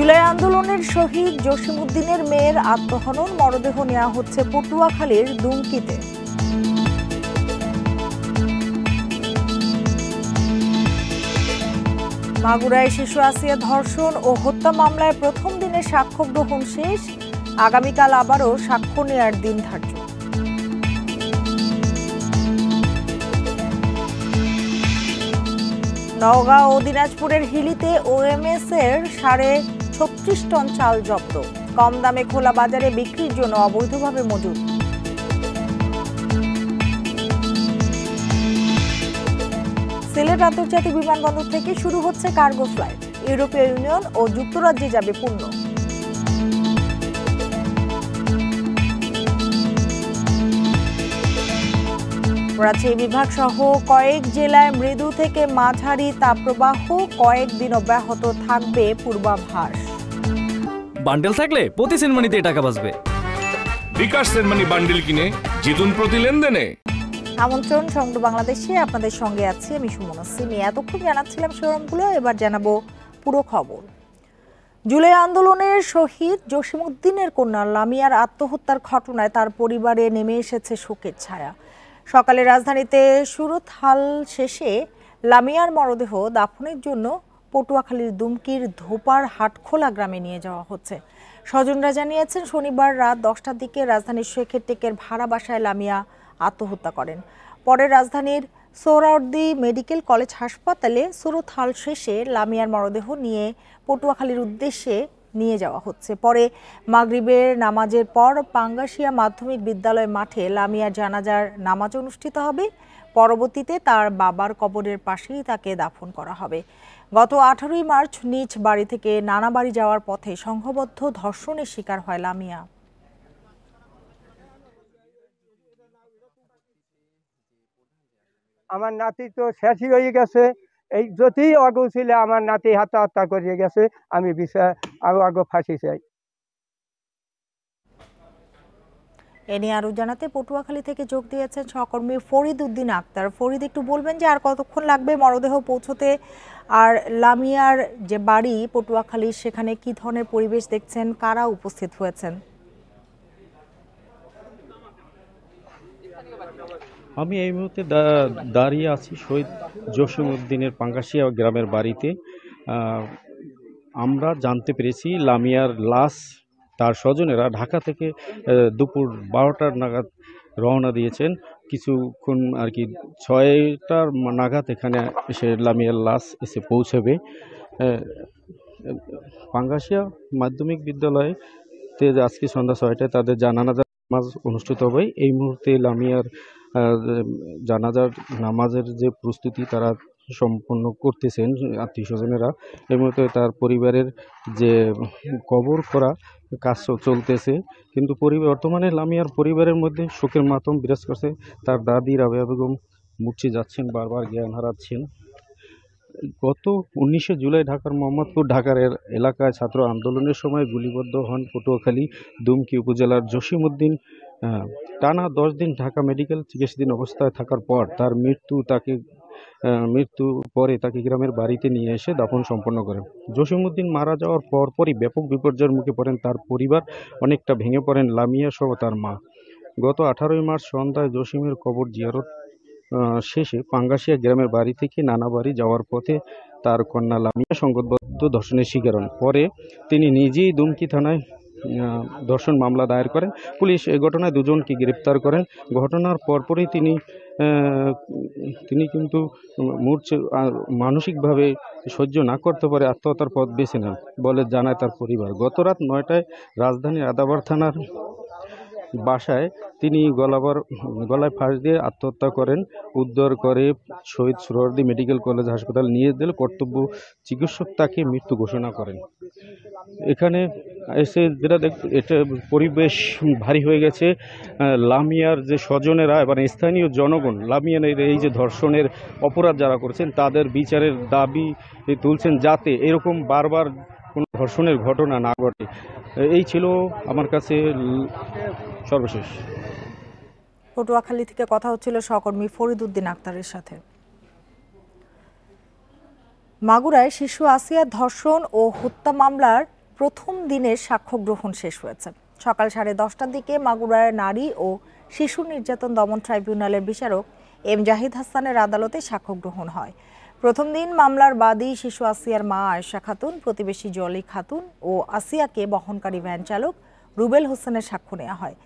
জুলাই আন্দোলনের শহীদ জসিমউদ্দিনের মেয়ের আত্মহনন মরদেহ নেওয়া হচ্ছে পটুয়াখালীর দুমকিতে। মাগুরায় শিশু আসিয়া ধর্ষণ ও হত্যা মামলায় প্রথম দিনে সাক্ষ্য গ্রহণ শেষ, আগামীকাল আবারও সাক্ষ্য নেয়ার দিন ধার্য। নওগাঁ ও দিনাজপুরের হিলিতে ওএমএস এর 36.5 টন চাল জব্দ, কম দামে খোলা বাজারে বিক্রির জন্য অবৈধভাবে মজুত। সিলেট আন্তর্জাতিক বিমানবন্দর থেকে শুরু হচ্ছে কার্গো ফ্লাইট, ইউরোপীয় ইউনিয়ন ও যুক্তরাজ্যে যাবে পণ্য। রাজশাহী বিভাগ সহ কয়েক জেলায় মৃদু থেকে মাঝারি তাপপ্রবাহ কয়েকদিন অব্যাহত থাকবে পূর্বাভাস। বান্ডেল থাকলে প্রতি সেনমানিতে টাকা বাঁচবে। বিকাশ সেনমানি বান্ডেল কিনে জিতুন প্রতি লেনদেনে। আমন্ত্রণ সংবাদ বাংলাদেশে, আপনাদের সঙ্গে আছি আমি সুমনা সিমি। এতক্ষণ জানাচ্ছিলাম শিরোনামগুলো, এবার জানাবো পুরো খবর। জুলাই আন্দোলনের শহীদ জসিমউদ্দিনের কন্যা লামিয়ার আত্মহত্যার ঘটনায় তার পরিবারে নেমে এসেছে শোকের ছায়া। সকালে রাজধানীতে সুরতহাল শেষে লামিয়ার মরদেহ দাফনের জন্য পটুয়াখালীর দুমকির ধোপার হাটখোলা গ্রামে নিয়ে যাওয়া হচ্ছে। স্বজনরা জানিয়েছেন, শনিবার রাত 10টার দিকে রাজধানীর শেখের টেকের ভাড়া বাসায় লামিয়া আত্মহত্যা করেন। পরে রাজধানীর সোহরাওয়ার্দী মেডিকেল কলেজ হাসপাতালে সুরতহাল শেষে লামিয়ার মরদেহ নিয়ে পটুয়াখালীর উদ্দেশ্যে নিয়ে যাওয়া হচ্ছে। পরে মাগরিবের নামাজের পর পাঙ্গাশিয়া মাধ্যমিক বিদ্যালয় মাঠে লামিয়ার জানাজার নামাজ অনুষ্ঠিত হবে। পরবর্তীতে তার বাবার কবরের পাশেই তাকে দাফন করা হবে। গত 18ই মার্চ নিজ বাড়ি থেকে নানা বাড়ি যাওয়ার পথে সংঘবদ্ধ ধর্ষণের শিকার হয় লামিয়া। আমার নাতি তো শেষই হয়ে গেছে, এই যদি অগু ছিল আমার নাতি হত্যা করিয়ে গেছে, আমি বিষয় আগে ফাঁসি চাই। এ নিয়ে আরো জানাতে পটুয়াখালী থেকে যোগ দিয়েছেন সহকর্মী ফরিদ উদ্দিন আক্তার। ফরিদ, একটু বলবেন যে আর কতক্ষণ লাগবে মরদেহ পৌঁছতে, আর লামিয়ার যে বাড়ি পটুয়াখালী সেখানে কি ধরনের পরিবেশ দেখছেন, কারা উপস্থিত হয়েছেন? আমি এই মুহূর্তে দাঁড়িয়ে আছি শহীদ জসিমউদ্দিনের পাঙ্গাশিয়া গ্রামের বাড়িতে। আমরা জানতে পেরেছি লামিয়ার লাশ তার স্বজনেরা ঢাকা থেকে দুপুর 12টার নাগাদ রওনা দিয়েছেন। কিছুক্ষণ আর কি 6টার নাগাদ এখানে এসে লামিয়ার লাশ এসে পৌঁছবে। পাঙ্গাশিয়া মাধ্যমিক বিদ্যালয়তে আজকে সন্ধ্যা 6টায় তাদের জানাজার নামাজ অনুষ্ঠিত হবে। এই মুহূর্তে লামিয়ার জানাজার নামাজের যে প্রস্তুতি তারা সম্পন্ন করতেছেন আত্মীয় স্বজনেরা। এই মুহূর্তে তার পরিবারের যে কবর করা কাজ চলতেছে, কিন্তু বর্তমানে লামিয়ার পরিবারের মধ্যে শোকের মাতম বিরাজ করছে। তার দাদি রাবেয়া বেগম মূর্ছে যাচ্ছেন, বারবার জ্ঞান হারাচ্ছেন। গত 19শে জুলাই ঢাকার মোহাম্মদপুর ঢাকার এলাকায় ছাত্র আন্দোলনের সময় গুলিবদ্ধ হন পটুয়াখালী দুমকি উপজেলার জসিমউদ্দিন। টানা 10 দিন ঢাকা মেডিকেল চিকিৎসাধীন অবস্থায় থাকার পর তার মৃত্যু পরে তাকে গ্রামের বাড়িতে নিয়ে এসে দাফন সম্পন্ন করেন। জসিমউদ্দিন মারা যাওয়ার পরপরই ব্যাপক বিপর্যয়ের মুখে পড়েন তার পরিবার, অনেকটা ভেঙে পড়েন লামিয়া সহ তার মা। গত 18ই মার্চ সন্ধ্যায় জসিমের কবর জিয়ারত শেষে পাঙ্গাশিয়া গ্রামের বাড়ি থেকে নানা বাড়ি যাওয়ার পথে তার কন্যা লামিয়া সংঘবদ্ধ ধর্ষণের শিকার হন। পরে তিনি নিজেই দুমকি থানায় ধর্ষণ মামলা দায়ের করেন। পুলিশ এই ঘটনায় দুজনকে গ্রেপ্তার করেন। ঘটনার পরপরই তিনি কিন্তু মানসিকভাবে সহ্য না করতে পারে আত্মহত্যার পথ বেছে নেন বলে জানায় তার পরিবার। গত রাত 9টায় রাজধানীর আদাবার থানার বাসায় তিনি গলায় ফাঁস দিয়ে আত্মহত্যা করেন। উদ্ধার করে শহীদ সোহরাওয়ার্দী মেডিকেল কলেজ হাসপাতাল নিয়ে গেলে কর্তব্য চিকিৎসক তাকে মৃত্যু ঘোষণা করেন। এখানে এসে যেটা এটা পরিবেশ ভারী হয়ে গেছে। লামিয়ার যে স্বজনেরা এবং স্থানীয় জনগণ লামিয়ার এই যে ধর্ষণের অপরাধ যারা করেছেন তাদের বিচারের দাবি তুলছেন, যাতে এরকম বারবার কোনো ধর্ষণের ঘটনা না ঘটে। এই ছিল আমার কাছে সর্বশেষ। পটুয়াখালী থেকে কথা হচ্ছিল সহকর্মী ফরিদ উদ্দিন আক্তারের সাথে। মাগুরায় শিশু আসিয়া ধর্ষণ ও হত্যা মামলার প্রথম দিনের সাক্ষ্য গ্রহণ শেষ হয়েছে। সকাল 10:30টার দিকে মাগুরার নারী ও শিশু নির্যাতন দমন ট্রাইব্যুনালের বিচারক এম জাহিদ হাসানের আদালতে সাক্ষ্য গ্রহণ হয়। প্রথম দিন মামলার বাদী শিশু আসিয়ার মা আয়েশা খাতুন, প্রতিবেশী জলি খাতুন ও আসিয়াকে বহনকারী ভ্যান চালক রুবেল হোসেনের সাক্ষ্য নেওয়া হয়।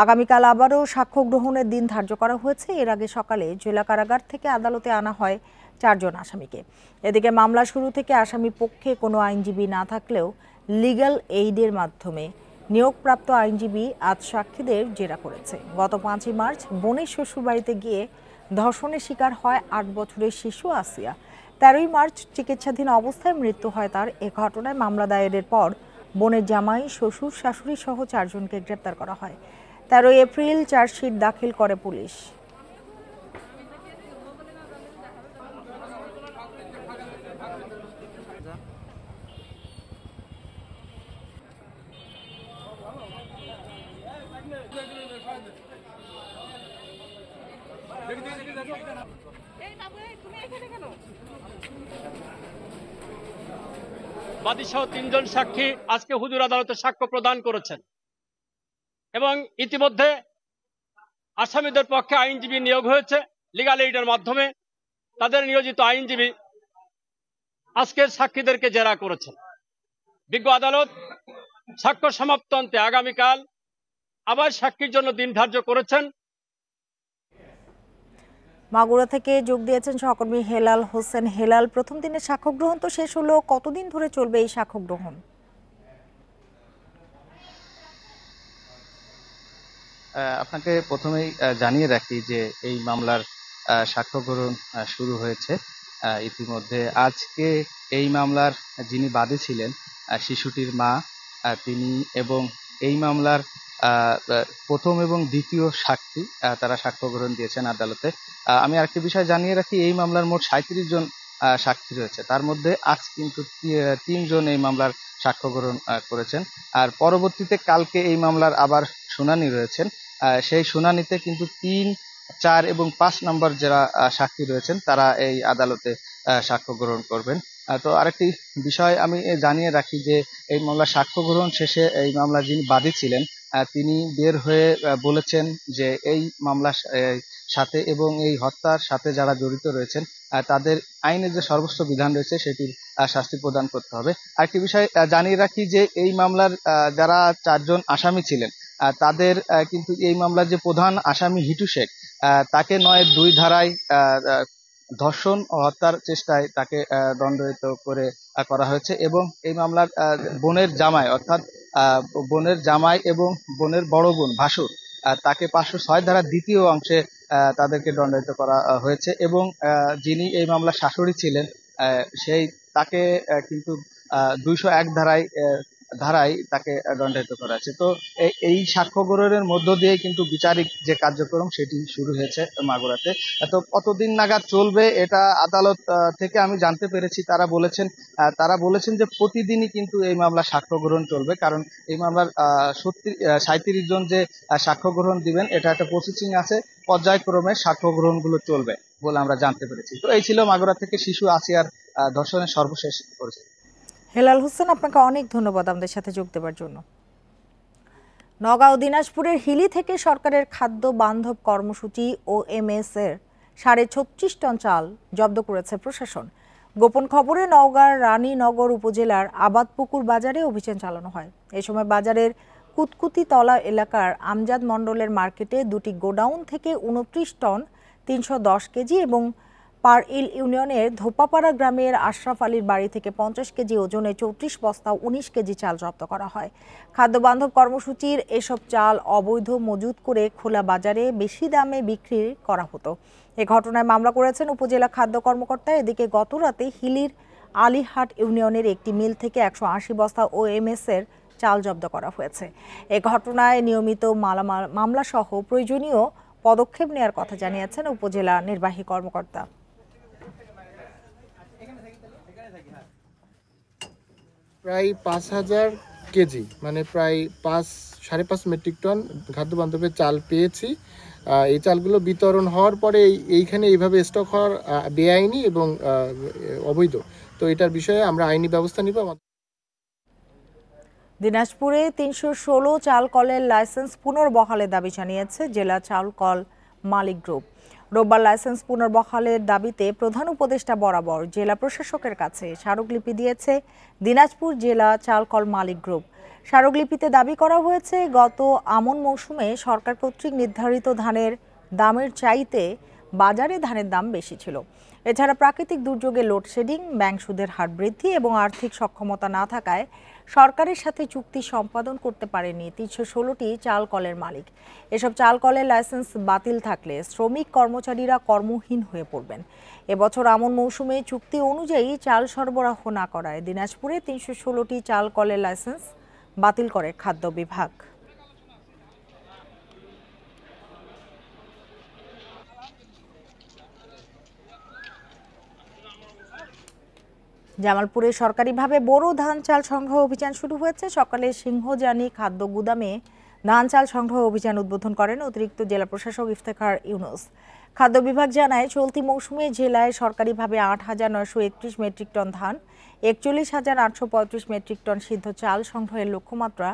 আগামীকাল আবারও সাক্ষ্য গ্রহণের দিন ধার্য করা হয়েছে। এর আগে সকালে জেলা কারাগার থেকে আদালতে আনা হয় 4 জন আসামিকে। এদিকে মামলা শুরু থেকে আসামি পক্ষে কোনো আইনজীবী না থাকলেও লিগ্যাল এইডের মাধ্যমে নিয়োগপ্রাপ্ত আইনজীবী আজ সাক্ষীদের জেরা করেছে। গত 5ই মার্চ বোনের শ্বশুরবাড়িতে গিয়ে ধর্ষণের শিকার হয় 8 বছরের শিশু আসিয়া। 13ই মার্চ চিকিৎসাধীন অবস্থায় মৃত্যু হয় তার। এ ঘটনায় মামলা দায়েরের পর বোনের জামাই, শ্বশুর, শাশুড়ি সহ 4 জনকে গ্রেপ্তার করা হয়। 13 এপ্রিল চার্জশিট দাখিল করে পুলিশ। বাদীসহ 3 জন সাক্ষী আজকে হুজুর আদালতে সাক্ষ্য প্রদান করেছেন এবং ইতিমধ্যে আসামিদের পক্ষে আইনজীবী নিয়োগ হয়েছে লিগ্যাল এইডের মাধ্যমে। তাদের নিয়োজিত আইনজীবী আজকের সাক্ষীদেরকে জেরা করেছেন। বিজ্ঞ আদালত সাক্ষ্য সমাপ্তান্তে আগামীকাল আবার সাক্ষীর জন্য দিন ধার্য করেছেন। মাগুরা থেকে যোগ দিয়েছেন সহকর্মী হেলাল হোসেন। হেলাল, প্রথম দিনের সাক্ষ্য গ্রহণ তো শেষ হলো, কতদিন ধরে চলবে এই সাক্ষ্য গ্রহণ? আপনাকে প্রথমেই জানিয়ে রাখি যে এই মামলার সাক্ষ্য গ্রহণ শুরু হয়েছে ইতিমধ্যে। আজকে এই মামলার যিনি বাদী ছিলেন শিশুটির মা, তিনি এবং এই মামলার প্রথম এবং দ্বিতীয় সাক্ষী তারা সাক্ষ্য গ্রহণ দিয়েছেন আদালতে। আমি আরেকটি বিষয় জানিয়ে রাখি, এই মামলার মোট 37 জন সাক্ষী রয়েছে, তার মধ্যে আজ কিন্তু 3 জন এই মামলার সাক্ষ্য গ্রহণ করেছেন। আর পরবর্তীতে কালকে এই মামলার আবার শুনানি রয়েছেন। সেই শুনানিতে কিন্তু 3, 4 এবং 5 নম্বর যারা সাক্ষী রয়েছেন তারা এই আদালতে সাক্ষ্য গ্রহণ করবেন। তো আরেকটি বিষয় আমি জানিয়ে রাখি যে এই মামলা সাক্ষ্য গ্রহণ শেষে এই মামলা যিনি বাদী ছিলেন তিনি বের হয়ে বলেছেন যে এই মামলার সাথে এবং এই হত্যার সাথে যারা জড়িত রয়েছেন তাদের আইনের যে সর্বোচ্চ বিধান রয়েছে সেটির শাস্তি প্রদান করতে হবে। আরেকটি বিষয় জানিয়ে রাখি যে এই মামলার যারা 4 জন আসামি ছিলেন তাদের কিন্তু এই মামলার যে প্রধান আসামি হিটু শেখ তাকে 9(2) ধারায় ধর্ষণ ও হত্যার চেষ্টায় তাকে দণ্ডিত করা হয়েছে এবং এই মামলার বোনের জামাই অর্থাৎ বোনের জামাই এবং বোনের বড় বোন ভাসুর তাকে 506 ধারা দ্বিতীয় অংশে তাদেরকে দণ্ডিত করা হয়েছে এবং যিনি এই মামলার শাশুড়ি ছিলেন তাকে কিন্তু 201 ধারায় তাকে দণ্ডিত করা হয়েছে। তো এই সাক্ষ্য গ্রহণের মধ্য দিয়ে কিন্তু বিচারিক যে কার্যক্রম সেটি শুরু হয়েছে মাগুরাতে। তো কতদিন নাগাদ চলবে এটা আদালত থেকে আমি জানতে পেরেছি। তারা বলেছেন যে প্রতিদিনই কিন্তু এই মামলা সাক্ষ্য গ্রহণ চলবে, কারণ এই মামলার 37 জন যে সাক্ষ্য গ্রহণ দিবেন এটা একটা প্রসেসিং আছে, পর্যায়ক্রমে সাক্ষ্য গ্রহণগুলো চলবে বলে আমরা জানতে পেরেছি। তো এই ছিল মাগুরা থেকে শিশু আসিয়ার ধর্ষণের সর্বশেষ পরিস্থিতি। হেলাল হোসেন, আপনাকে অনেক ধন্যবাদ আমাদের সাথে যোগ দেওয়ার জন্য। নওগাঁ ও দিনাজপুরের হিলি থেকে সরকারের খাদ্য বান্ধব কর্মসূচি OMS এর 36.5 টন চাল জব্দ করেছে প্রশাসন। গোপন খবরে নওগাঁর রানীনগর উপজেলার আবাদপুকুর বাজারে অভিযান চালানো হয়। এ সময় বাজারের কুতকুতিতলা এলাকার আমজাদ মণ্ডলের মার্কেটে 2টি গোডাউন থেকে 29 টন 310 কেজি এবং পারইল ইউনিয়নের ধোপাপাড়া গ্রামের আশরাফ আলীর বাড়ি থেকে 50 কেজি ওজনে 34 বস্তা 19 কেজি চাল জব্দ করা হয়। খাদ্য বান্ধব কর্মসূচির এসব চাল অবৈধ মজুত করে খোলা বাজারে বেশি দামে বিক্রি করা হতো। এ ঘটনায় মামলা করেছেন উপজেলা খাদ্য কর্মকর্তা। এদিকে গত রাতে হিলির আলীহাট ইউনিয়নের একটি মিল থেকে 180 বস্তা OMS এর চাল জব্দ করা হয়েছে। এ ঘটনায় নিয়মিত মামলা সহ প্রয়োজনীয় পদক্ষেপ নেওয়ার কথা জানিয়েছেন উপজেলা নির্বাহী কর্মকর্তা। প্রায় 5000 কেজি মানে প্রায় 5.5 মেট্রিক টন খাদ্য বান্ধবের চাল পেয়েছি। এই চালগুলো বিতরণ হওয়ার পরে এইখানে এইভাবে স্টক হওয়ার বেআইনি এবং অবৈধ, তো এটার বিষয়ে আমরা আইনি ব্যবস্থা নিব। দিনাজপুরে ৩১৬ চাল কলের লাইসেন্স পুনর্বহালের দাবি জানিয়েছে জেলা চাল কল মালিক গ্রুপ। রোববার লাইসেন্স পুনর্বহালের দাবিতে প্রধান উপদেষ্টা বরাবর জেলা প্রশাসকের কাছে স্মারকলিপি দিয়েছে দিনাজপুর জেলা চাল কল মালিক গ্রুপ। স্মারকলিপিতে দাবি করা হয়েছে, গত আমন মৌসুমে সরকার কর্তৃক নির্ধারিত ধানের দামের চাইতে বাজারে ধানের দাম বেশি ছিল। এছাড়া প্রাকৃতিক দুর্যোগে লোডশেডিং, ব্যাংক সুদের হার বৃদ্ধি এবং আর্থিক সক্ষমতা না থাকায় সরকারের সাথে চুক্তি সম্পাদন করতে পারেনি ৩১৬টি চাল কলের মালিক। এসব চাল কলের লাইসেন্স বাতিল থাকলে শ্রমিক কর্মচারীরা কর্মহীন হয়ে পড়বেন। এবছর আমন মৌসুমে চুক্তি অনুযায়ী চাল সরবরাহ না করায় দিনাজপুরে ৩১৬টি চাল কলের লাইসেন্স বাতিল করে খাদ্য বিভাগ। জামালপুরে সরকারিভাবে বোরো ধান চাল সংগ্রহ অভিযান শুরু হয়েছে। সকালে সিংহজানি খাদ্য গুদামে ধান চাল সংগ্রহ অভিযান উদ্বোধন করেন অতিরিক্ত জেলা প্রশাসক ইফতেখার ইউনুস। খাদ্য বিভাগ জানায়, চলতি মৌসুমে জেলায় সরকারিভাবে ৮,৯৩১ মেট্রিক টন ধান, ৪১,৮৩৫ মেট্রিক টন সিদ্ধ চাল সংগ্রহের লক্ষ্যমাত্রা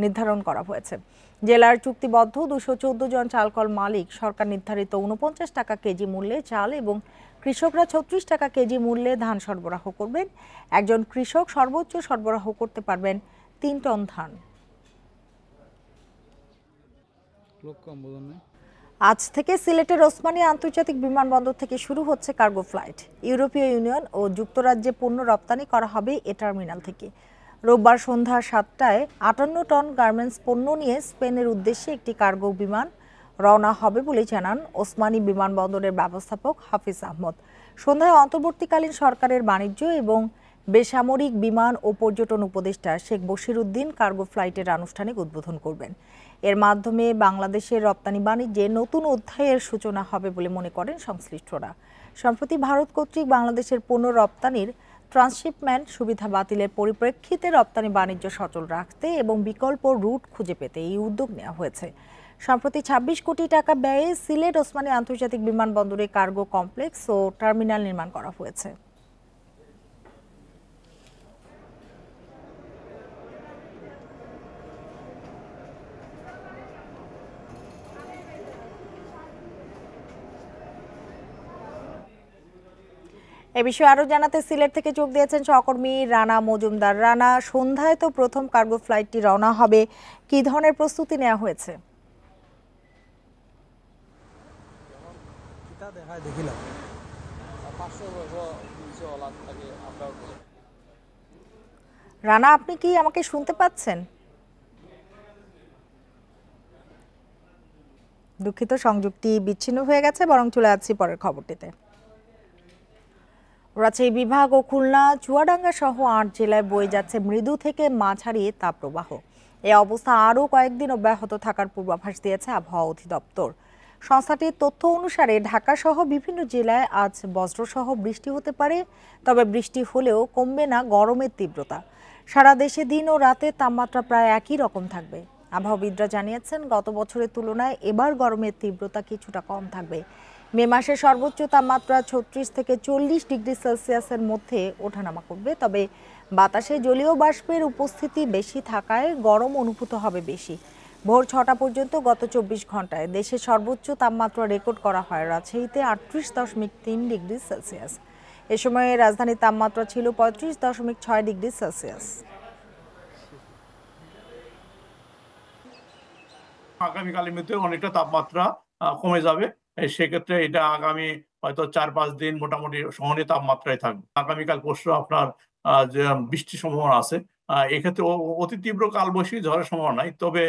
নির্ধারণ করা হয়েছে। জেলার চুক্তিবদ্ধ ২১৪ জন চালকল মালিক সরকার নির্ধারিত ৪৯ টাকা কেজি মূল্যে চাল এবং কৃষকরা ৩৬ টাকা কেজি মূল্যে ধান সরবরাহ করবেন। একজন কৃষক সর্বোচ্চ সরবরাহ করতে পারবেন ৩ টন ধান। আজ থেকে সিলেটের ওসমানী আন্তর্জাতিক বিমানবন্দর থেকে শুরু হচ্ছে কার্গো ফ্লাইট। ইউরোপীয় ইউনিয়ন ও যুক্তরাজ্যে পণ্য রপ্তানি করা হবে এ টার্মিনাল থেকে। রোববার সন্ধ্যা ৭টায় ৫৮ টন গার্মেন্টস পণ্য নিয়ে স্পেনের উদ্দেশ্যে একটি কার্গো বিমান রওনা হবে বলে জানান ওসমানী বিমানবন্দরের ব্যবস্থাপক হাফিজ আহমদ। সন্ধ্যায় অন্তর্বর্তীকালীন সরকারের বাণিজ্য এবং বেসামরিক বিমান ও পর্যটন উপদেষ্টা শেখ বশির উদ্দিন কার্গো ফ্লাইটের আনুষ্ঠানিক উদ্বোধন করবেন। এর মাধ্যমে বাংলাদেশের রপ্তানি বাণিজ্যে নতুন অধ্যায়ের সূচনা হবে বলে মনে করেন সংশ্লিষ্টরা। সম্প্রতি ভারত কর্তৃক বাংলাদেশের পণ্য রপ্তানির ট্রান্সশিপমেন্ট সুবিধা বাতিলের পরিপ্রেক্ষিতে রপ্তানি বাণিজ্য সচল রাখতে এবং বিকল্প রুট খুঁজে পেতে এই উদ্যোগ নেওয়া হয়েছে। সম্প্রতি ২৬ কোটি টাকা ব্যয়ে সিলেট ওসমানী আন্তর্জাতিক বিমানবন্দরে কার্গো কমপ্লেক্স ও টার্মিনাল নির্মাণ করা হয়েছে। এ বিষয়ে আরো জানাতে সিলেট থেকে যোগ দিয়েছেন সহকর্মী রানা মজুমদার। রানা, সন্ধ্যায় তো প্রথম কার্গো ফ্লাইটটি রওনা হবে, কি ধরনের প্রস্তুতি নেওয়া হয়েছে? রানা, আপনি কি আমাকে শুনতে পাচ্ছেন? দুঃখিত, সংযোগটি বিচ্ছিন্ন হয়ে গেছে, বরং চলে যাচ্ছি পরের খবরটিতে। রাজশাহী বিভাগ ও খুলনা, চুয়াডাঙ্গা সহ ৮ জেলায় বয়ে যাচ্ছে মৃদু থেকে মাঝারি তাপপ্রবাহ। এই অবস্থা আরও কয়েকদিন অব্যাহত থাকার পূর্বাভাস দিয়েছে আবহাওয়া অধিদপ্তর। সংস্থাটির তথ্য অনুসারে ঢাকা সহ বিভিন্ন জেলায় আজ বজ্রসহ বৃষ্টি হতে পারে, তবে বৃষ্টি হলেও কমবে না গরমের তীব্রতা। সারা দেশে দিন ও রাতে তাপমাত্রা প্রায় একই রকম থাকবে। আবহাওয়াবিদরা জানিয়েছেন, গত বছরের তুলনায় এবার গরমের তীব্রতা কিছুটা কম থাকবে। মে মাসে সর্বোচ্চ তাপমাত্রা ৩৬ থেকে ৪০ ডিগ্রি সেলসিয়াসের মধ্যে ওঠানামা করবে, তবে বাতাসে জলীয় বাষ্পের উপস্থিতি বেশি থাকায় গরম অনুভূত হবে বেশি। ভোর ৬টা পর্যন্ত গত ২৪ ঘন্টায় দেশের সর্বোচ্চ তাপমাত্রা রেকর্ড করা হয় রাজশাহীতে ৩৮.৩ ডিগ্রি সেলসিয়াস। এ সময়ে রাজধানীর তাপমাত্রা ছিল ৩৫.৬ ডিগ্রি সেলসিয়াস। আগামীকালের মধ্যে অনেকটা তাপমাত্রা কমে যাবে। সেক্ষেত্রে এটা আগামী হয়তো ৪-৫ দিন মোটামুটি সহনীয় তাপমাত্রায় থাকবে। আগামীকাল পরশু আপনার যে বৃষ্টির সম্ভাবনা আছে, এক্ষেত্রে অতি তীব্র কালবৈশাখী ঝড়ের সম্ভাবনা নাই, তবে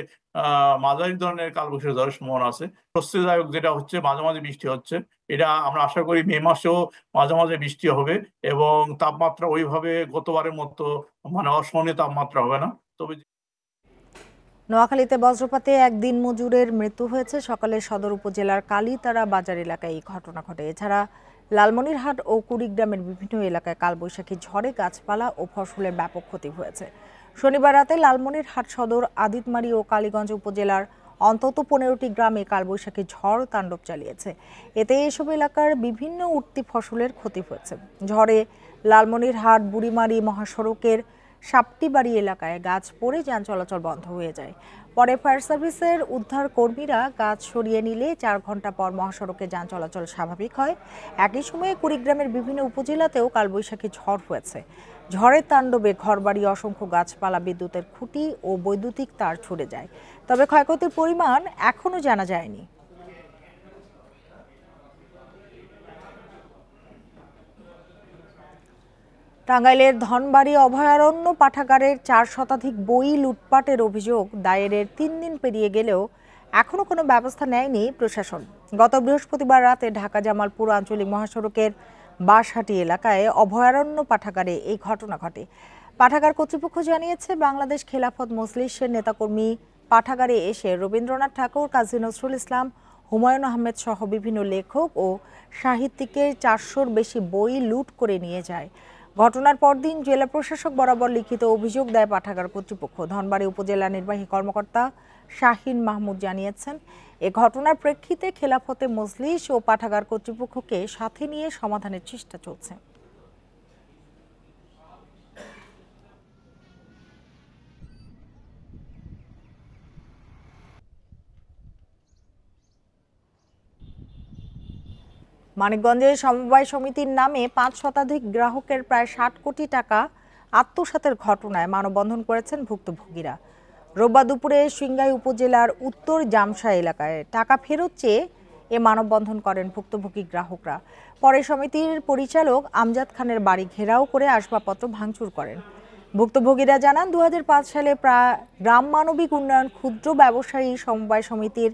মাঝারি ধরনের কালবৈশাখী ঝড়ের সম্ভাবনা আছে। স্বস্তিদায়ক যেটা হচ্ছে মাঝে মাঝে বৃষ্টি হচ্ছে, এটা আমরা আশা করি মে মাসেও মাঝে মাঝে বৃষ্টি হবে এবং তাপমাত্রা ওইভাবে গতবারের মতো মানে অসহনীয় তাপমাত্রা হবে না। তবে নোয়াখালীতে বজ্রপাতে এক দিন মজুরের মৃত্যু হয়েছে। সকালে সদর উপজেলার কালীতারা বাজার এলাকায় এই ঘটনা ঘটে। এছাড়া লালমনিরহাট ও কুড়িগ্রামের বিভিন্ন এলাকায় কালবৈশাখী ঝড়ে গাছপালা ও ফসলের ব্যাপক ক্ষতি হয়েছে। শনিবার রাতে লালমনিরহাট সদর, আদিতমারি ও কালীগঞ্জ উপজেলার অন্তত ১৫টি গ্রামে কালবৈশাখী ঝড় তাণ্ডব চালিয়েছে। এতে এসব এলাকার বিভিন্ন উঠতি ফসলের ক্ষতি হয়েছে। ঝড়ে লালমনিরহাট বুড়িমারি মহাসড়কের সাপটিবাড়ি এলাকায় গাছ পড়ে যান চলাচল বন্ধ হয়ে যায়। পরে ফায়ার সার্ভিসের উদ্ধার কর্মীরা গাছ সরিয়ে নিলে 4 ঘন্টা পর মহাসড়কে যান চলাচল স্বাভাবিক হয়। একই সময়ে কুড়িগ্রামের বিভিন্ন উপজেলাতেও কালবৈশাখী ঝড় হয়েছে। ঝড়ের তাণ্ডবে ঘরবাড়ি, অসংখ্য গাছপালা, বিদ্যুতের খুঁটি ও বৈদ্যুতিক তার ছুটে যায়। তবে ক্ষয়ক্ষতির পরিমাণ এখনো জানা যায়নি। টাঙ্গাইলের ধনবাড়ি অভয়ারণ্য পাঠাগারের 4 শতাধিক বই লুটপাটের অভিযোগ দায়েরের 3 দিন পেরিয়ে গেলেও এখনো কোনো ব্যবস্থা নেয়নি প্রশাসন। গত বৃহস্পতিবার রাতে ঢাকা জামালপুর আঞ্চলিক মহাসড়কের বাঁশহাটি এলাকায় অভয়ারণ্য পাঠাগারে এই ঘটনা ঘটে। পাঠাগার কর্তৃপক্ষ জানিয়েছে, বাংলাদেশ খেলাফত মজলিসের নেতাকর্মী পাঠাগারে এসে রবীন্দ্রনাথ ঠাকুর, কাজী নজরুল ইসলাম, হুমায়ুন আহমেদ সহ বিভিন্ন লেখক ও সাহিত্যিকের 400-র বেশি বই লুট করে নিয়ে যায়। ঘটনার পরদিন জেলা প্রশাসক বরাবর লিখিত অভিযোগ দেয় পাঠাগার কর্তৃপক্ষ। ধনবাড়ি উপজেলা নির্বাহী কর্মকর্তা শাহিন মাহমুদ জানিয়েছেন, এ ঘটনার প্রেক্ষিতে খেলাফতে মজলিস ও পাঠাগার কর্তৃপক্ষকে সাথে নিয়ে সমাধানের চেষ্টা চলছে। মানিকগঞ্জে সমবায় সমিতির নামে 5 শতাধিক গ্রাহকের প্রায় 60 কোটি টাকা আত্মসাতের ঘটনায় মানববন্ধন করেছেন ভুক্তভোগীরা। রোববার দুপুরে সিংগাই উপজেলার উত্তর জামসা এলাকায় টাকা ফেরত চেয়ে এ মানববন্ধন করেন ভুক্তভোগী গ্রাহকরা। পরে সমিতির পরিচালক আমজাদ খানের বাড়ি ঘেরাও করে আসবাবপত্র ভাঙচুর করেন। ভুক্তভোগীরা জানান, 2005 সালে গ্রাম মানবিক উন্নয়ন ক্ষুদ্র ব্যবসায়ী সমবায় সমিতির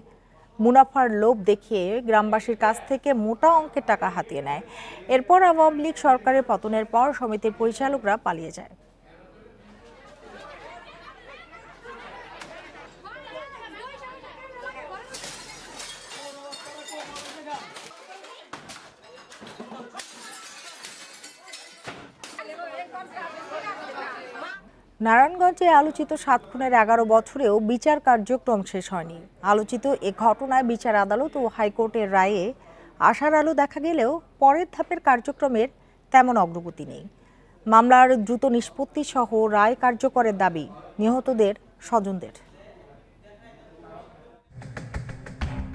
মুনাফার লোভ দেখিয়ে গ্রামবাসীর কাছ থেকে মোটা অঙ্কের টাকা হাতিয়ে নেয়। এরপর আওয়ামী লীগ সরকারের পতনের পর সমিতির পরিচালকরা পালিয়ে যায়। নারায়ণগঞ্জে আলোচিত 7 খুনের 11 বছরেও বিচার কার্যক্রম শেষ হয়নি। আলোচিত এ ঘটনায় বিচার আদালত ও হাইকোর্টের রায়ে আশার আলো দেখা গেলেও পরের ধাপের কার্যক্রমের তেমন অগ্রগতি নেই। মামলার দ্রুত নিষ্পত্তি সহ রায় কার্যকরের দাবি নিহতদের স্বজনদের।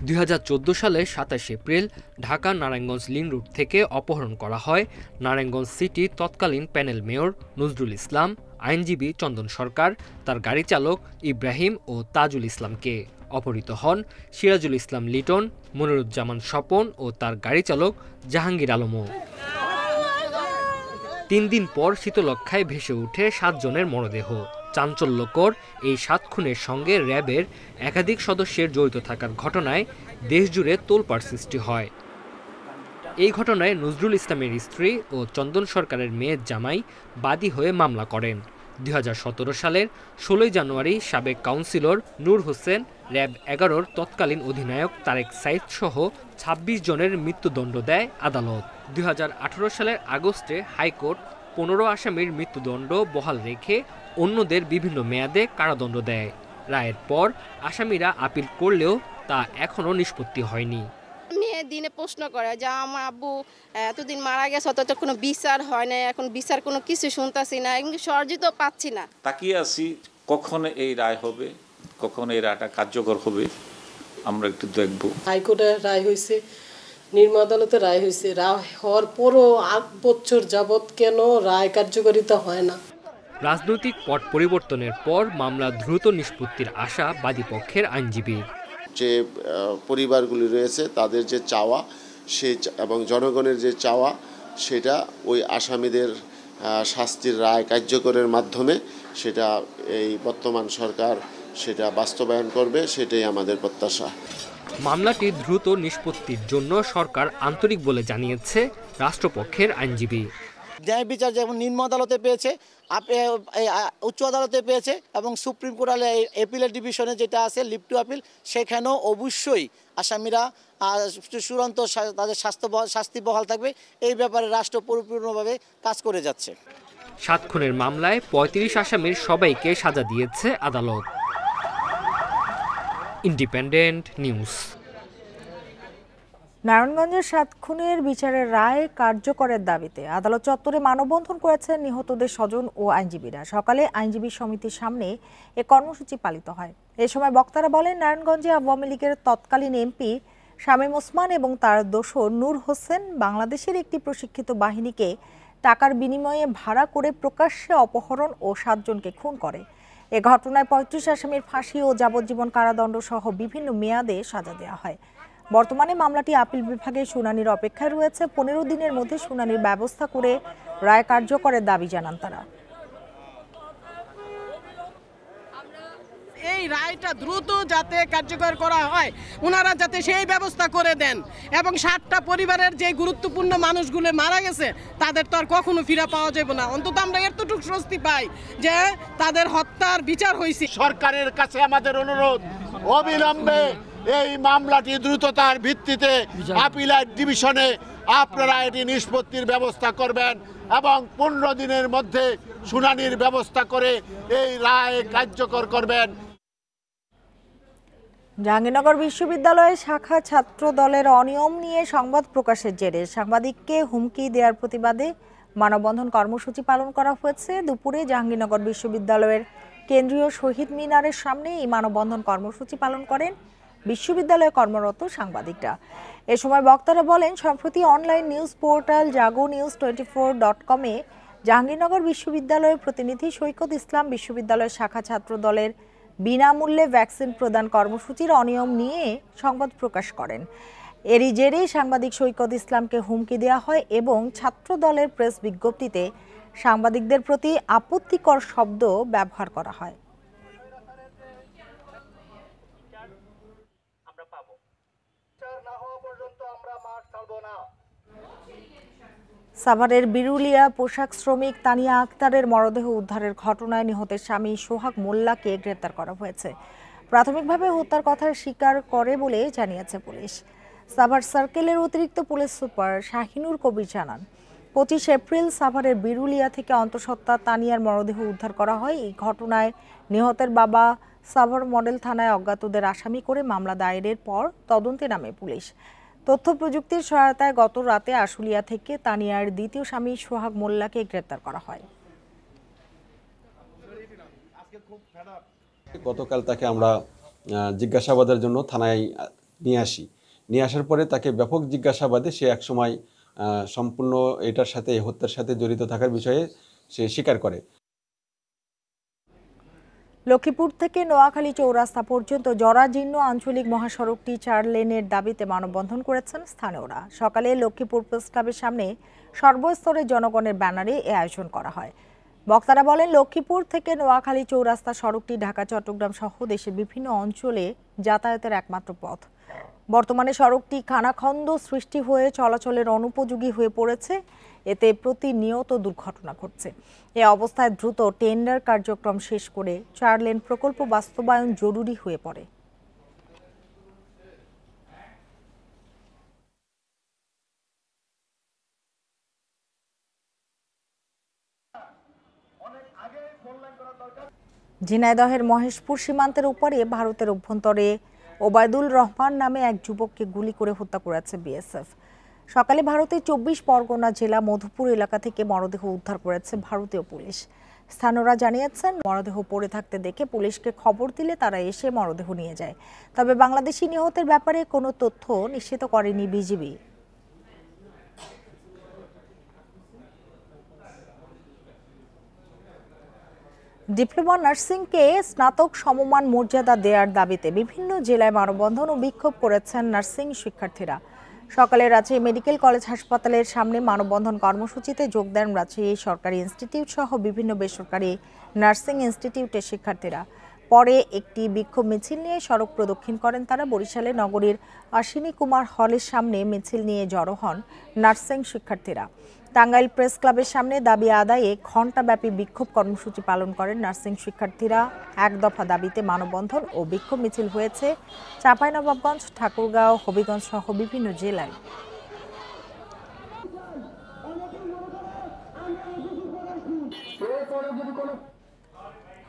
2014 সালের 27 April Dhaka Narayanganj link road থেকে অপহরণ করা হয় নারায়ণগঞ্জ সিটির তৎকালীন প্যানেল মেয়র নজরুল ইসলাম, আইনজীবী চন্দন সরকার, তার গাড়ি চালক ইব্রাহিম ও তাজুল ইসলামকে। অপহৃত হন সিরাজুল ইসলাম লিটন, মনিরুজ্জামান স্বপন ও তার গাড়ি চালক জাহাঙ্গীর আলমও। 3 দিন পর শীতলক্ষ্যায় ভেসে ওঠে 7 জনের মরদেহ। চাঞ্চল্যকর এই 7 খুনের সঙ্গে র্যাবের একাধিক সদস্যের জড়িত থাকার ঘটনায় দেশজুড়ে তোলপাড় সৃষ্টি হয়। এই ঘটনায় নজরুল ইসলামের স্ত্রী ও চন্দন সরকারের মেয়ের জামাই বাদী হয়ে মামলা করেন। 2017 সালের 16 জানুয়ারি সাবেক কাউন্সিলর নূর হোসেন, র্যাব 11-র তৎকালীন অধিনায়ক তারেক সাইদ সহ 26 জনের মৃত্যুদণ্ড দেয় আদালত। 2018 সালের আগস্টে হাইকোর্ট 15 আসামির মৃত্যুদণ্ড বহাল রেখে অন্যদের বিভিন্ন মেয়াদে কারাদণ্ড দেয়। রায়ের পর আসামিরা আপিল করলেও তা এখনও নিষ্পত্তি হয়নি। মেয়ে দিনে প্রশ্ন করে যে আমার আব্বু এতদিন মারা গেছে, অথচ কোনো বিচার হয় না, এখন বিচার কোনো কিছু শুনতেছি না, এমনকি সহযোগিতা পাচ্ছি না। তাকিয়ে আছি কখন এই রায় হবে, কখন এই রায়টা কার্যকর হবে, আমরা একটু দেখব। হাইকোর্টের রায় হয়েছে, নিম্ন আদালতের রায় হয়েছে, রায় হওয়ার পরও 8 বছর যাবৎ কেন রায় কার্যকারিতা হয় না? রাজনৈতিক পট পরিবর্তনের পর মামলা দ্রুত নিষ্পত্তির আশা বাদীপক্ষের আইনজীবীর। যে পরিবারগুলি রয়েছে তাদের যে চাওয়া এবং জনগণের যে চাওয়া, সেটা ওই আসামিদের শাস্তির রায় কার্যকরের মাধ্যমে সেটা এই বর্তমান সরকার সেটা বাস্তবায়ন করবে, সেটাই আমাদের প্রত্যাশা। মামলাটি দ্রুত নিষ্পত্তির জন্য সরকার আন্তরিক বলে জানিয়েছে রাষ্ট্রপক্ষের আইনজীবী। ন্যায় বিচার যেমন নিম্ন আদালতে পেয়েছে, উচ্চ আদালতে পেয়েছে এবং সুপ্রিম কোর্টে এপিলের ডিভিশনে যেটা আছে লিভ টু আপিল, সেখানেও অবশ্যই আসামিরা চূড়ান্ত তাদের শাস্তি বহাল থাকবে। এই ব্যাপারে রাষ্ট্র পরিপূর্ণভাবে কাজ করে যাচ্ছে। 7 খুনের মামলায় 35 আসামির সবাইকে সাজা দিয়েছে আদালত। Independent news. নারায়ণগঞ্জের 7 খুনের বিচারের রায় কার্যকরের দাবিতে আদালত চত্বরে মানববন্ধন করেছেন নিহতদের স্বজন ও আইনজীবীরা। সকালে আইনজীবী সমিতির সামনে এ কর্মসূচি পালিত হয়। এ সময় বক্তারা বলেন, নারায়ণগঞ্জে আওয়ামী লীগের তৎকালীন এমপি শামীম ওসমান এবং তার দোসর নূর হোসেন বাংলাদেশের একটি প্রশিক্ষিত বাহিনীকে টাকার বিনিময়ে ভাড়া করে প্রকাশ্যে অপহরণ ও 7 জনকে খুন করে। এ ঘটনায় 35 আসামির ফাঁসি ও যাবজ্জীবন কারাদণ্ড সহ বিভিন্ন মেয়াদে সাজা দেওয়া হয়। বর্তমানে মামলাটি আপিল বিভাগে শুনানির অপেক্ষায় রয়েছে। 15 দিনের মধ্যে শুনানির ব্যবস্থা করে রায় কার্যকরের দাবি জানান তারা। এই রায়টা দ্রুত যাতে কার্যকর করা হয়, ওনারা যাতে সেই ব্যবস্থা করে দেন এবং 7টা পরিবারের যে গুরুত্বপূর্ণ মানুষগুলো মারা গেছে তাদের তো আর কখনো ফিরে পাওয়া যাবে না। অন্তত আমরা এতটুকু স্বস্তি পাই যে তাদের হত্যার বিচার হয়েছে। সরকারের কাছে আমাদের অনুরোধ, অবিলম্বে এই মামলাটি দ্রুততার ভিত্তিতে আপিলাইট ডিভিশনে আপনারা এটি নিষ্পত্তির ব্যবস্থা করবেন এবং 15 দিনের মধ্যে শুনানির ব্যবস্থা করে এই রায় কার্যকর করবেন। জাহাঙ্গীরনগর বিশ্ববিদ্যালয়ে শাখা ছাত্র দলের অনিয়ম নিয়ে সংবাদ প্রকাশের জেরে সাংবাদিককে হুমকি দেওয়ার প্রতিবাদে মানববন্ধন কর্মসূচি পালন করা হয়েছে। দুপুরে জাহাঙ্গীরনগর বিশ্ববিদ্যালয়ের কেন্দ্রীয় শহীদ মিনারের সামনে এই মানববন্ধন কর্মসূচি পালন করেন বিশ্ববিদ্যালয়ে কর্মরত সাংবাদিকরা। এ সময় বক্তারা বলেন, সম্প্রতি অনলাইন নিউজ পোর্টাল jagonews24.com-এ জাহাঙ্গীরনগর বিশ্ববিদ্যালয়ের প্রতিনিধি সৈকত ইসলাম বিশ্ববিদ্যালয়ের শাখা ছাত্র দলের বিনামূল্যে ভ্যাকসিন প্রদান কর্মসূচির অনিয়ম নিয়ে সংবাদ প্রকাশ করেন। এরই জেরে সাংবাদিক সৈকত ইসলামকে হুমকি দেওয়া হয় এবং ছাত্র দলের প্রেস বিজ্ঞপ্তিতে সাংবাদিকদের প্রতি আপত্তিকর শব্দ ব্যবহার করা হয়। সাভারের বিরুলিয়া পোশাক শ্রমিক তানিয়া আক্তারের মরদেহ উদ্ধারের ঘটনায় নিহতের স্বামী সোহাগ মোল্লাকে গ্রেপ্তার করা হয়েছে। প্রাথমিকভাবে হত্যার কথা স্বীকার করে বলে জানিয়েছে পুলিশ। সাভার সার্কেলের অতিরিক্ত পুলিশ সুপার শাহিনুর কবির জানান, 25 এপ্রিল সাভারের বিরুলিয়া থেকে অন্তঃসত্ত্বা তানিয়ার মরদেহ উদ্ধার করা হয়। এই ঘটনায় নিহতের বাবা সাভার মডেল থানায় অজ্ঞাতদের আসামি করে মামলা দায়েরের পর তদন্তে নামে পুলিশ। তথ্য প্রযুক্তির সহায়তায় গত রাতে আশুলিয়া থেকে তানিয়ার দ্বিতীয় স্বামী সোহাগ মোল্লাকে গ্রেপ্তার করা হয়। গতকাল তাকে আমরা জিজ্ঞাসাবাদের জন্য থানায় নিয়ে আসার পরে তাকে ব্যাপক জিজ্ঞাসাবাদে সে একসময় সম্পূর্ণ এটার সাথে হত্যার সাথে জড়িত থাকার বিষয়ে সে স্বীকার করে। লক্ষ্মীপুর থেকে নোয়াখালী চৌরাস্তা পর্যন্ত জরাজীর্ণ আঞ্চলিক মহাসড়কটি 4 লেনের দাবিতে মানববন্ধন করেছেন স্থানীয়রা। সকালে লক্ষ্মীপুর প্রেস ক্লাবের সামনে সর্বস্তরের জনগণের ব্যানারে এ আয়োজন করা হয়। বক্তারা বলেন, লক্ষ্মীপুর থেকে নোয়াখালী চৌরাস্তা সড়কটি ঢাকা, চট্টগ্রাম সহ দেশের বিভিন্ন অঞ্চলে যাতায়াতের একমাত্র পথ। বর্তমানে সড়কটি খানাখন্দ সৃষ্টি হয়ে চলাচলের অনুপযোগী হয়ে পড়েছে। এতে প্রতিনিয়ত দুর্ঘটনা ঘটছে। এ অবস্থায় দ্রুত টেন্ডার কার্যক্রম শেষ করে 4 লেন প্রকল্প বাস্তবায়ন জরুরি হয়ে পড়ে। ঝিনাইদহের মহেশপুর সীমান্তের উপরে ভারতের অভ্যন্তরে ওবায়দুল রহমান নামে এক যুবককে গুলি করে হত্যা করেছে বিএসএফ। সকালে ভারতের 24 পরগনা জেলা মধুপুর এলাকা থেকে মরদেহ উদ্ধার করেছে ভারতীয় পুলিশ। স্থানীয়রা জানিয়েছেন, মরদেহ পড়ে থাকতে দেখে পুলিশকে খবর দিলে তারা এসে মরদেহ নিয়ে যায়। তবে বাংলাদেশি নিহতের ব্যাপারে কোনো তথ্য নিশ্চিত করেনি বিজিবি। ডিপ্লোমা নার্সিংকে স্নাতক সমমান মর্যাদা দেওয়ার দাবিতে বিভিন্ন জেলায় মানববন্ধন ও বিক্ষোভ করেছেন নার্সিং শিক্ষার্থীরা। সকালে রাজশাহী মেডিকেল কলেজ হাসপাতালের সামনে মানববন্ধন কর্মসূচিতে যোগ দেন রাজশাহী সরকারি ইনস্টিটিউট সহ বিভিন্ন বেসরকারি নার্সিং ইনস্টিটিউটের শিক্ষার্থীরা। পরে একটি বিক্ষোভ মিছিল নিয়ে সড়ক প্রদক্ষিণ করেন তারা। বরিশালে নগরীর অশ্বিনী কুমার হলের সামনে মিছিল নিয়ে জড়ো হন নার্সিং শিক্ষার্থীরা। টাঙ্গাইল প্রেস ক্লাবের সামনে দাবি আদায়ে ঘণ্টাব্যাপী বিক্ষোভ কর্মসূচি পালন করেন নার্সিং শিক্ষার্থীরা। 1 দফা দাবিতে মানববন্ধন ও বিক্ষোভ মিছিল হয়েছে চাঁপাইনবাবগঞ্জ, ঠাকুরগাঁও, হবিগঞ্জ সহ বিভিন্ন জেলায়।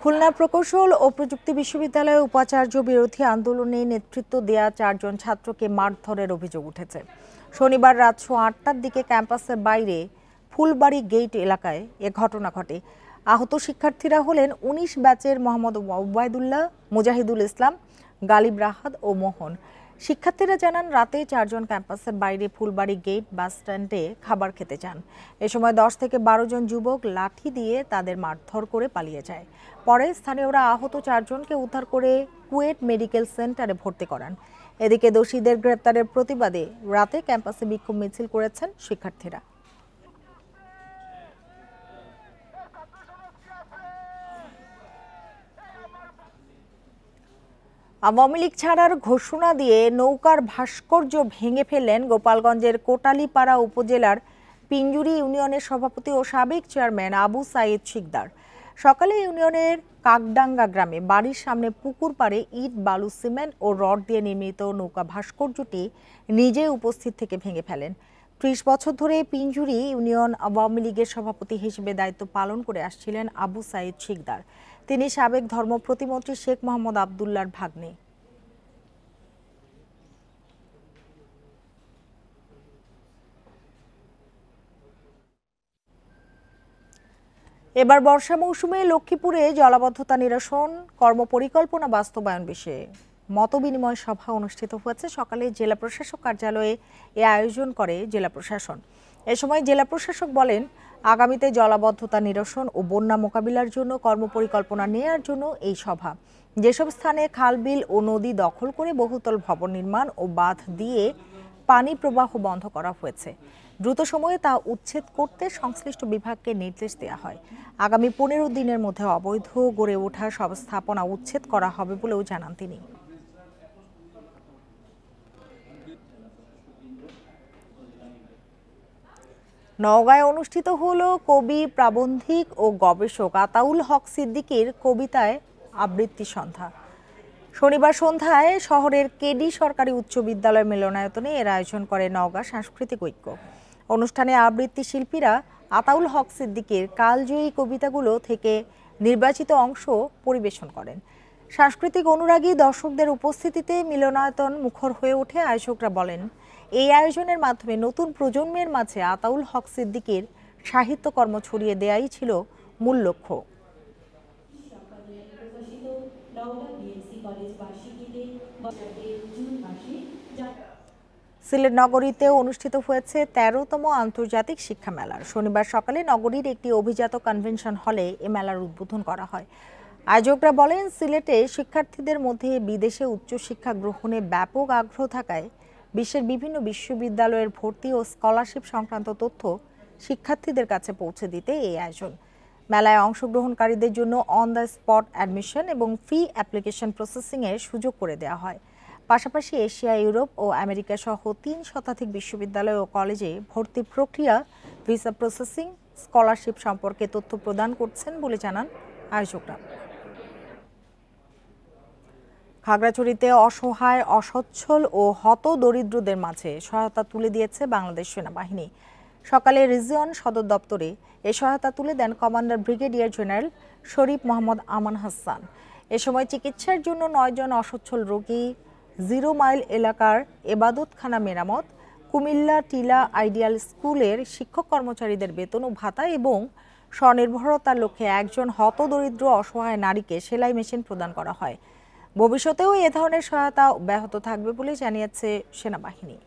খুলনা প্রকৌশল ও প্রযুক্তি বিশ্ববিদ্যালয়ে উপাচার্য বিরোধী আন্দোলনে নেতৃত্ব দেয়া 4 জন ছাত্রকে মারধরের অভিযোগ উঠেছে। শনিবার রাত 8টার দিকে ক্যাম্পাসের বাইরে ফুলবাড়ি গেট এলাকায় এ ঘটনা ঘটে। আহত শিক্ষার্থীরা হলেন 19 ব্যাচের মোহাম্মদ ওবায়দুল্লাহ, মুজাহিদুল ইসলাম, গালিব রাহাত ও মোহন। শিক্ষার্থীরা জানান রাতে 4 জন ক্যাম্পাসের বাইরে ফুলবাড়ি গেট বাস স্ট্যান্ডে খাবার খেতে যান। এ সময় 10 থেকে 12 জন যুবক লাঠি দিয়ে তাদের মারধর করে পালিয়ে যায়। পরে স্থানীয়রা আহত 4 জনকে উদ্ধার করে কুয়েট মেডিকেল সেন্টারে ভর্তি করান। এদিকে দোষীদের গ্রেপ্তারের প্রতিবাদে রাতে ক্যাম্পাসে বিক্ষোভ মিছিল করেছেন শিক্ষার্থীরা। আওয়ামী লীগ ছাড়ার ঘোষণা দিয়ে নৌকার ভাস্কর্য ভেঙে ফেললেন গোপালগঞ্জের কোটালীপাড়া উপজেলার পিঞ্জুরি ইউনিয়নের সভাপতি ও সাবেক চেয়ারম্যান আবু সাইদ শিকদার। সকালে ইউনিয়নের কাকডাঙ্গা গ্রামে বাড়ির সামনে পুকুর পাড়ে ইট, বালু, সিমেন্ট ও রড দিয়ে নির্মিত নৌকা ভাস্কর্যটি নিজে উপস্থিত থেকে ভেঙে ফেলেন। 30 বছর ধরে পিঞ্জুরি ইউনিয়ন আওয়ামী লীগের সভাপতি হিসেবে দায়িত্ব পালন করে আসছিলেন আবু সাইদ শিকদার। তিনি সাবেক ধর্ম প্রতিমন্ত্রী শেখ মোহাম্মদ আবদুল্লাহর ভাগ্নে। এবার বর্ষা মৌসুমে লক্ষ্মীপুরে জলাবদ্ধতা নিরসন কর্মপরিকল্পনা বাস্তবায়ন বিষয়ে মতবিনিময় সভা অনুষ্ঠিত হয়েছে। সকালে জেলা প্রশাসক কার্যালয়ে এ আয়োজন করে জেলা প্রশাসন। এ সময় জেলা প্রশাসক বলেন, আগামীতে জলাবদ্ধতা নিরসন ও বন্যা মোকাবিলার জন্য কর্মপরিকল্পনা নেয়ার জন্য এই সভা। যেসব স্থানে খাল, বিল ও নদী দখল করে বহুতল ভবন নির্মাণ ও বাঁধ দিয়ে পানি প্রবাহ বন্ধ করা হয়েছে, দ্রুত সময়ে তা উচ্ছেদ করতে সংশ্লিষ্ট বিভাগকে নির্দেশ দেওয়া হয়। আগামী 15 দিনের মধ্যে অবৈধ গড়ে ওঠা সব স্থাপনা উচ্ছেদ করা হবে বলেও জানান তিনি। নওগাঁয় অনুষ্ঠিত হলো কবি, প্রাবন্ধিক ও গবেষক আতাউল হক সিদ্দিকীর কবিতায় আবৃত্তি সন্ধ্যা। শনিবার সন্ধ্যায় শহরের কেডি সরকারি উচ্চ বিদ্যালয় মিলনায়তনে এর আয়োজন করে নওগাঁ সাংস্কৃতিক ঐক্য। অনুষ্ঠানে আবৃত্তি শিল্পীরা আতাউল হক সিদ্দিকীর কালজয়ী কবিতাগুলো থেকে নির্বাচিত অংশ পরিবেশন করেন। সাংস্কৃতিক অনুরাগী দর্শকদের উপস্থিতিতে মিলনায়তন মুখর হয়ে ওঠে। আয়োজকরা বলেন, এই আয়োজনের মাধ্যমে নতুন প্রজন্মের মাঝে আতাউল হক সিদ্দিকীর সাহিত্যকর্ম ছড়িয়ে দেয়াই ছিল মূল লক্ষ্য। সিলেট নগরীতে অনুষ্ঠিত হয়েছে 13তম আন্তর্জাতিক শিক্ষা মেলার। শনিবার সকালে নগরীর একটি অভিজাত কনভেনশন হলে এ মেলার উদ্বোধন করা হয়। আয়োজকরা বলেন, সিলেটে শিক্ষার্থীদের মধ্যে বিদেশে উচ্চশিক্ষা গ্রহণে ব্যাপক আগ্রহ থাকায় বিশ্বের বিভিন্ন বিশ্ববিদ্যালয়ের ভর্তি ও স্কলারশিপ সংক্রান্ত তথ্য শিক্ষার্থীদের কাছে পৌঁছে দিতে এই আয়োজন। মেলায় অংশগ্রহণকারীদের জন্য অন দ্য স্পট অ্যাডমিশন এবং ফি অ্যাপ্লিকেশন প্রসেসিংয়ের সুযোগ করে দেওয়া হয়। পাশাপাশি এশিয়া, ইউরোপ ও আমেরিকা সহ 3 শতাধিক বিশ্ববিদ্যালয় ও কলেজে ভর্তি প্রক্রিয়া, ভিসা প্রসেসিং, স্কলারশিপ সম্পর্কে তথ্য প্রদান করছেন বলে জানান আয়োজকরা। খাগড়াছড়িতে অসহায়, অসচ্ছল ও হতদরিদ্রদের মাঝে সহায়তা তুলে দিয়েছে বাংলাদেশ সেনাবাহিনী। সকালে রিজিয়ন সদর দপ্তরে এ সহায়তা তুলে দেন কমান্ডার ব্রিগেডিয়ার জেনারেল শরীফ মোহাম্মদ আমান হাসান। এ সময় চিকিৎসার জন্য 9 জন অসচ্ছল রোগী, 0 মাইল এলাকার এবাদতখানা মেরামত, কুমিল্লা টিলা আইডিয়াল স্কুলের শিক্ষক কর্মচারীদের বেতন ও ভাতা এবং স্বনির্ভরতার লক্ষ্যে একজন হতদরিদ্র অসহায় নারীকে সেলাই মেশিন প্রদান করা হয়। ভবিষ্যতেও এ ধরনের সহায়তা অব্যাহত থাকবে বলে জানিয়েছে সেনাবাহিনী।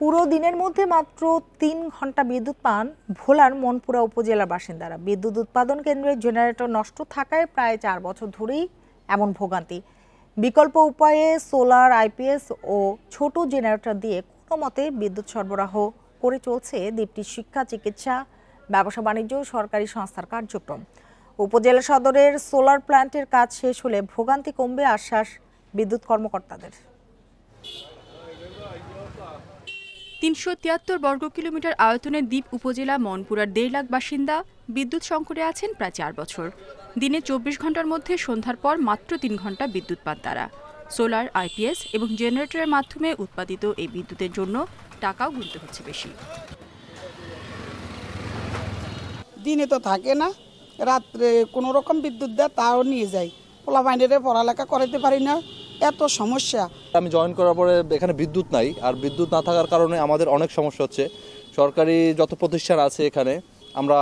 পুরো দিনের মধ্যে মাত্র 3 ঘন্টা বিদ্যুৎ পান ভোলার মনপুরা উপজেলার বাসিন্দারা। বিদ্যুৎ উৎপাদন কেন্দ্রের জেনারেটর নষ্ট থাকায় প্রায় 4 বছর ধরেই এমন ভোগান্তি। বিকল্প উপায়ে সোলার, আইপিএস ও ছোট জেনারেটর দিয়ে কোনো মতে বিদ্যুৎ সরবরাহ করে চলছে দ্বীপটির শিক্ষা, চিকিৎসা, ব্যবসা বাণিজ্য ও সরকারি সংস্থার কার্যক্রম। উপজেলা সদরের সোলার প্ল্যান্টের কাজ শেষ হলে ভোগান্তি কমবে আশ্বাস বিদ্যুৎ কর্মকর্তাদের। 373 বর্গ কিলোমিটার আয়তনের দ্বীপ উপজেলা মনপুরার 1.5 লাখ বাসিন্দা বিদ্যুৎ সংকটে আছেন প্রায় 4 বছর। দিনে 24 ঘন্টার মধ্যে সন্ধ্যার পর মাত্র 3 ঘন্টা বিদ্যুৎ পান তারা। সোলার, আইপিএস এবং জেনারেটরের মাধ্যমে উৎপাদিত এই বিদ্যুতের জন্য টাকাও গুনতে হচ্ছে বেশি। দিনে তো থাকে না, রাত্রে কোনো রকম বিদ্যুৎ দেয় তাও নিয়ে যাই, পোলাপাইনেরে পড়ালেখা করাইতে পারি না, এত সমস্যা। আমি জয়েন করার পরে এখানে বিদ্যুৎ নাই, আর বিদ্যুৎ না থাকার কারণে আমাদের অনেক সমস্যা হচ্ছে। সরকারি যত প্রতিষ্ঠান আছে এখানে আমরা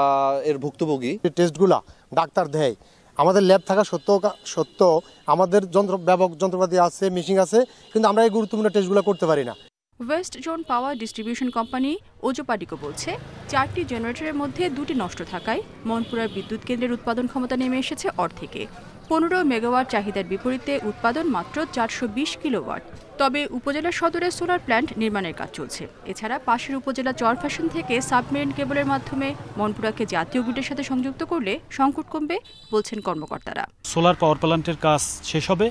এর ভুক্তভোগী। টেস্টগুলা ডাক্তার দেয়, আমাদের ল্যাব থাকা সত্ত্বেও আমাদের যন্ত্রপাতি আছে, মেশিন আছে, কিন্তু আমরা এই গুরুত্বপূর্ণ টেস্টগুলো করতে পারি না। West zone power distribution company Ozopadico বলছে 4টি জেনারেটরের মধ্যে 2টি নষ্ট থাকায় মনপুরার বিদ্যুৎ কেন্দ্রের উৎপাদন ক্ষমতা নেমে এসেছে অর্ধেকে। 15 মেগাওয়াট চাহিদার বিপরীতে উৎপাদন মাত্র 420 কিলোওয়াট। তবে উপজেলা সদরে সোলার প্ল্যান্ট নির্মাণের কাজ চলছে। এছাড়া পাশের উপজেলা চরফ্যাশন থেকে সাবমেরিন কেবলের মাধ্যমে মনপুরাকে জাতীয় গ্রিডের সাথে সংযুক্ত করলে সংকট কমবে বলছেন কর্মকর্তারা। সোলার পাওয়ার প্ল্যান্টের কাজ শেষ হবে,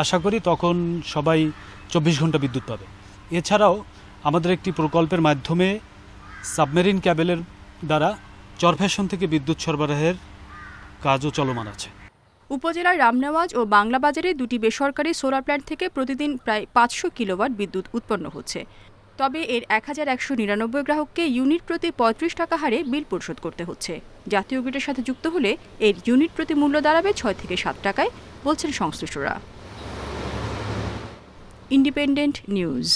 আশা করি তখন সবাই 24 ঘন্টা বিদ্যুৎ পাবে। এছাড়াও আমাদের একটি প্রকল্পের মাধ্যমে সাবমেরিন ক্যাবেলের দ্বারা চরফ্যাশন থেকে বিদ্যুৎ সরবরাহের কাজও চলমান আছে। উপজেলার রামনেওয়াজ ও বাংলা বাজারে 2টি বেসরকারি সোলার প্ল্যান্ট থেকে প্রতিদিন প্রায় 500 কিলোওয়াট বিদ্যুৎ উৎপন্ন হচ্ছে। তবে এর 1199 গ্রাহককে ইউনিট প্রতি 35 টাকা হারে বিল পরিশোধ করতে হচ্ছে। জাতীয় গ্রিডের সাথে যুক্ত হলে এর ইউনিট প্রতি মূল্য দাঁড়াবে 6 থেকে 7 টাকায় বলছেন সংশ্লিষ্টরা। Independent news.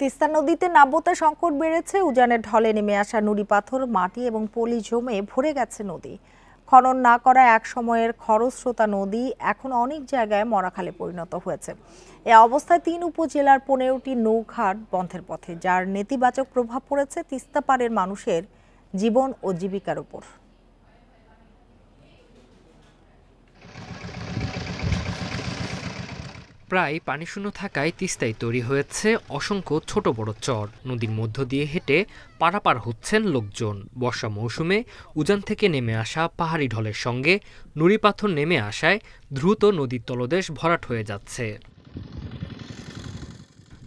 তিস্তা নদীতে নাব্যতা সংকট বেড়েছে। উজানের ঢলে নেমে আসা নুড়ি পাথর, মাটি এবং পলি জমে ভরে গেছে নদী। খনন না করা এক সময়ের খরস্রোতা নদী এখন অনেক জায়গায় মরাখালে পরিণত হয়েছে। এ অবস্থায় 3 উপজেলার 15টি নৌঘাট বন্ধের পথে, যার নেতিবাচক প্রভাব পড়েছে তিস্তা পাড়ের মানুষের জীবন ও জীবিকার উপর। প্রায় পানিশূন্য থাকায় তিস্তায় তৈরি হয়েছে অসংখ্য ছোট বড় চর। নদীর মধ্য দিয়ে হেঁটে পারাপার হচ্ছেন লোকজন। বর্ষা মৌসুমে উজান থেকে নেমে আসা পাহাড়ি ঢলের সঙ্গে নুড়ি পাথর নেমে আসায় দ্রুত নদীর তলদেশ ভরাট হয়ে যাচ্ছে।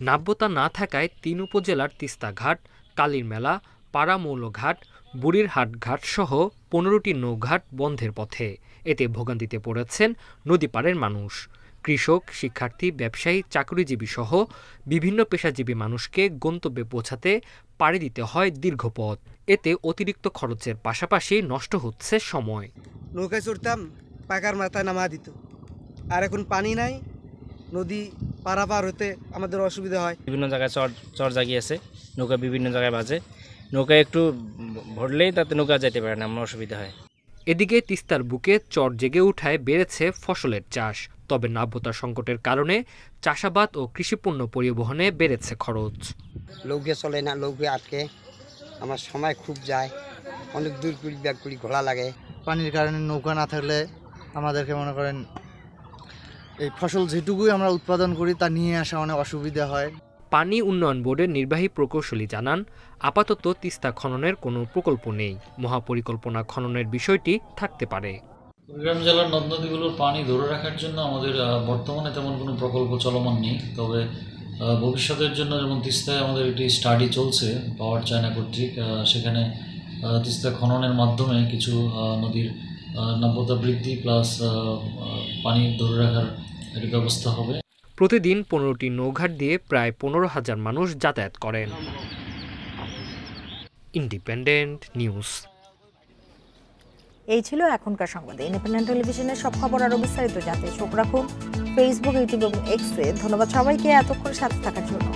নাব্যতা না থাকায় 3 উপজেলার তিস্তা ঘাট, কালীর মেলা, পাড়া মৌলঘাট, বুড়িরহাট ঘাট সহ 15টি নৌঘাট বন্ধের পথে। এতে ভোগান্তিতে পড়েছেন নদী পাড়ের মানুষ। কৃষক, শিক্ষার্থী, ব্যবসায়ী, চাকরিজীবী সহ বিভিন্ন পেশাজীবী মানুষকে গন্তব্যে পৌঁছাতে পাড়ি দিতে হয় দীর্ঘ পথ। এতে অতিরিক্ত খরচের পাশাপাশি নষ্ট হচ্ছে সময়। নৌকায় চড়তাম, পাকার মাথায় নামা দিত, আর এখন পানি নাই, নদী পারাপার হতে আমাদের অসুবিধা হয়। বিভিন্ন জায়গায় চর জাগিয়েছে, নৌকা বিভিন্ন জায়গায় বাজে, নৌকায় একটু ভরলেই তাতে নৌকা যেতে পারে না, আমার অসুবিধা হয়। এদিকে তিস্তার বুকে চর জেগে উঠায় বেড়েছে ফসলের চাষ। তবে নাব্যতা সংকটের কারণে চাষাবাদ ও কৃষিপণ্য পরিবহনে বেড়েছে খরচ। নৌকে চলে না, নৌকে আটকে আমার সময় খুব যায়, অনেক দূর ব্যাগ করি ঘোড়া লাগে। পানির কারণে নৌকা না থাকলে আমাদেরকে মনে করেন এই ফসল যেটুকুই আমরা উৎপাদন করি তা নিয়ে আসা অনেক অসুবিধা হয়। পানি উন্নয়ন বোর্ডের নির্বাহী প্রকৌশলী জানান, আপাতত তিস্তা খননের কোনো প্রকল্প নেই। মহাপরিকল্পনা খননের বিষয়টি থাকতে পারে। কুড়িগ্রাম জেলার নদ নদীগুলোর পানি ধরে রাখার জন্য আমাদের বর্তমানে তেমন কোনো প্রকল্প চলমান নেই। তবে ভবিষ্যতের জন্য যেমন তিস্তায় আমাদের একটি স্টাডি চলছে পাওয়ার চায়না কর্তৃক, সেখানে তিস্তা খননের মাধ্যমে কিছু নদীর নাব্যতা বৃদ্ধি প্লাস পানি ধরে রাখার একটি ব্যবস্থা হবে। প্রতিদিন 15টি নৌঘাট দিয়ে প্রায় 15,000 মানুষ যাতায়াত করেন। Independent news. এই ছিল এখনকার সংবাদ। ইন্ডিপেন্ডেন্ট টেলিভিশনের সব খবর আরও বিস্তারিত জানতে চোখ রাখুন ফেসবুক, ইউটিউব এবং এক্সে। ধন্যবাদ সবাইকে এতক্ষণ সাথে থাকার জন্য।